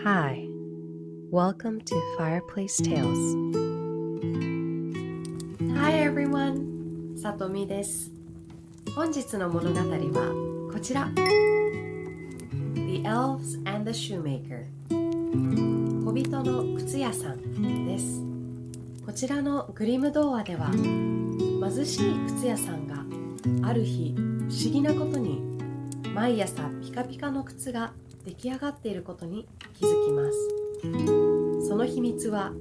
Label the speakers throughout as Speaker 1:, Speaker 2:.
Speaker 1: Hi, welcome to Fireplace Tales.
Speaker 2: Hi everyone! さとみです。本日の物語はこちら The Elves and the Shoemaker 小人の靴屋さんです。こちらのグリム童話では貧しい靴屋さんがある日不思議なことに毎朝ピカピカの靴が出来上がっていることに気づきます。その秘密は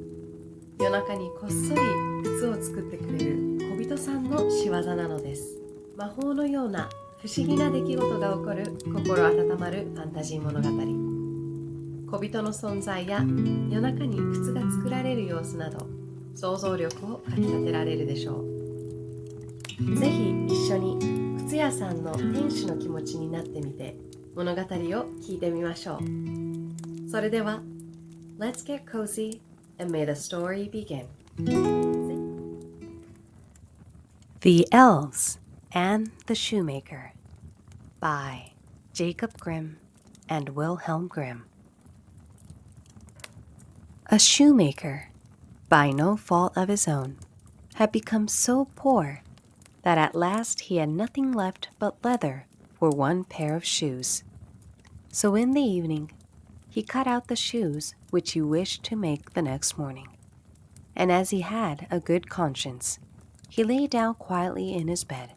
Speaker 2: 夜中にこっそり靴を作ってくれる小人さんの仕業なのです。魔法のような不思議な出来事が起こる心温まるファンタジー物語。小人の存在や夜中に靴が作られる様子など想像力をかきたてられるでしょう。ぜひ一緒に靴屋さんの店主の気持ちになってみて物語を聞いてみましょう。それでは Let's get cozy and may the story begin.
Speaker 1: The Elves and the Shoemaker by Jacob Grimm and Wilhelm Grimm. A shoemaker, by no fault of his own, had become so poor that at last he had nothing left but leather for one pair of shoes. So in the evening, he cut out the shoes which he wished to make the next morning. And as he had a good conscience, he lay down quietly in his bed,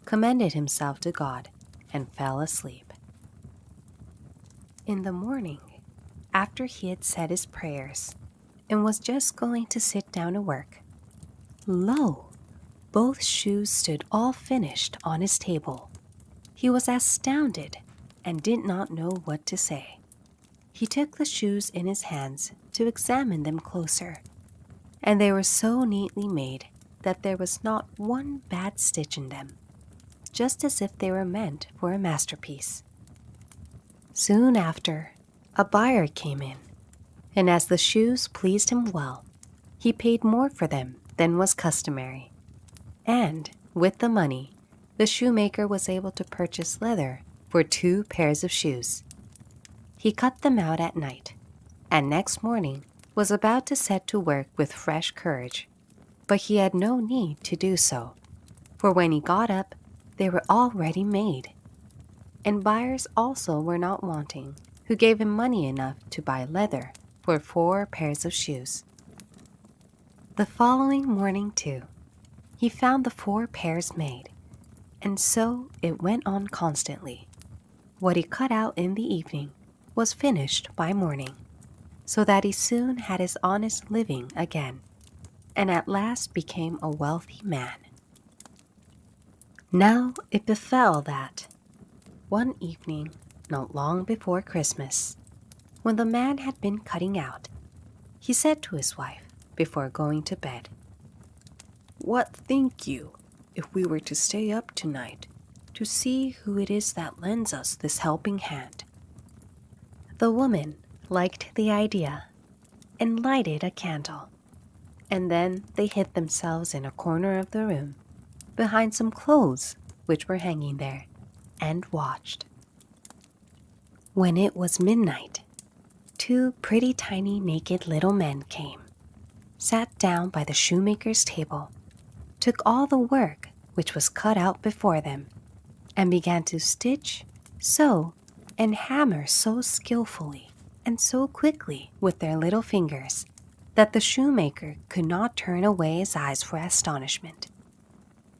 Speaker 1: commended himself to God, and fell asleep. In the morning, after he had said his prayers, and was just going to sit down to work, lo! Both shoes stood all finished on his table. He was astounded and did not know what to say. He took the shoes in his hands to examine them closer, and they were so neatly made that there was not one bad stitch in them, just as if they were meant for a masterpiece. Soon after, a buyer came in, and as the shoes pleased him well, he paid more for them than was customary. And, with the money, the shoemaker was able to purchase leather for 2 pairs of shoes. He cut them out at night, and next morning was about to set to work with fresh courage. But he had no need to do so, for when he got up, they were already made. And buyers also were not wanting, who gave him money enough to buy leather for 4 pairs of shoes. The following morning, too, he found the 4 pairs made, and so it went on constantly. What he cut out in the evening was finished by morning, so that he soon had his honest living again, and at last became a wealthy man. Now it befell that, one evening not long before Christmas, when the man had been cutting out, he said to his wife before going to bed, "What think you if we were to stay up tonight to see who it is that lends us this helping hand?" The woman liked the idea and lighted a candle, and then they hid themselves in a corner of the room behind some clothes which were hanging there and watched. When it was midnight, 2 pretty tiny naked little men came, sat down by the shoemaker's table, took all the work which was cut out before them, and began to stitch, sew, and hammer so skillfully and so quickly with their little fingers that the shoemaker could not turn away his eyes for astonishment.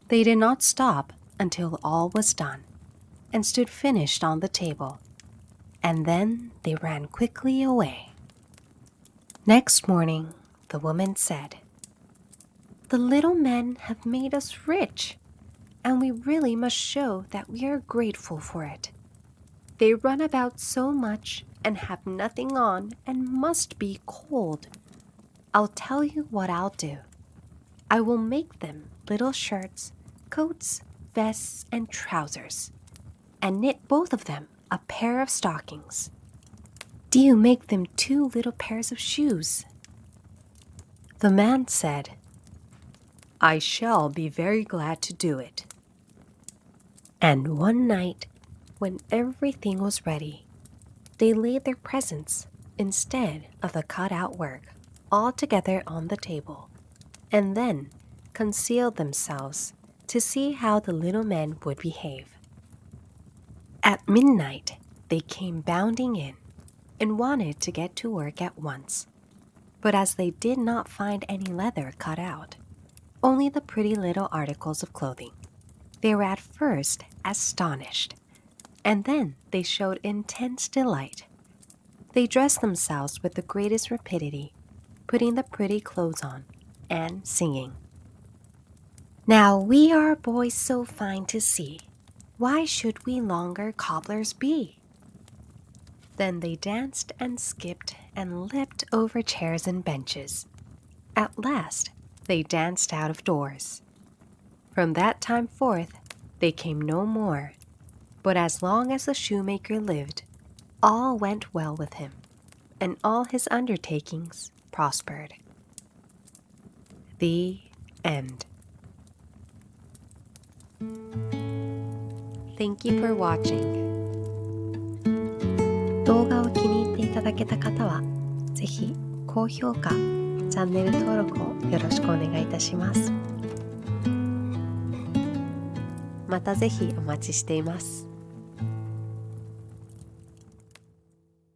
Speaker 1: They did not stop until all was done, and stood finished on the table, and then they ran quickly away. Next morning, the woman said, "The little men have made us rich, and we really must show that we are grateful for it. They run about so much and have nothing on and must be cold. I'll tell you what I'll do. I will make them little shirts, coats, vests, and trousers, and knit both of them a pair of stockings. Do you make them 2 little pairs of shoes?" The man said, "I shall be very glad to do it." And one night, when everything was ready, they laid their presents instead of the cut-out work all together on the table, and then concealed themselves to see how the little men would behave. At midnight, they came bounding in and wanted to get to work at once. But as they did not find any leather cut out, only the pretty little articles of clothing, they were at first astonished, and then they showed intense delight. They dressed themselves with the greatest rapidity, putting the pretty clothes on and singing. Now we are boys so fine to see, why should we longer cobblers be? Then they danced and skipped and leapt over chairs and benches. At last, they danced out of doors. From that time forth, they came no more. But as long as the shoemaker lived, all went well with him, and all his undertakings prospered. The end. Thank you for watching. 動画を気に入っていただけた方は、ぜひ高評価、チャンネル登録をよろしくお願いいたします。またぜひお待ちしています。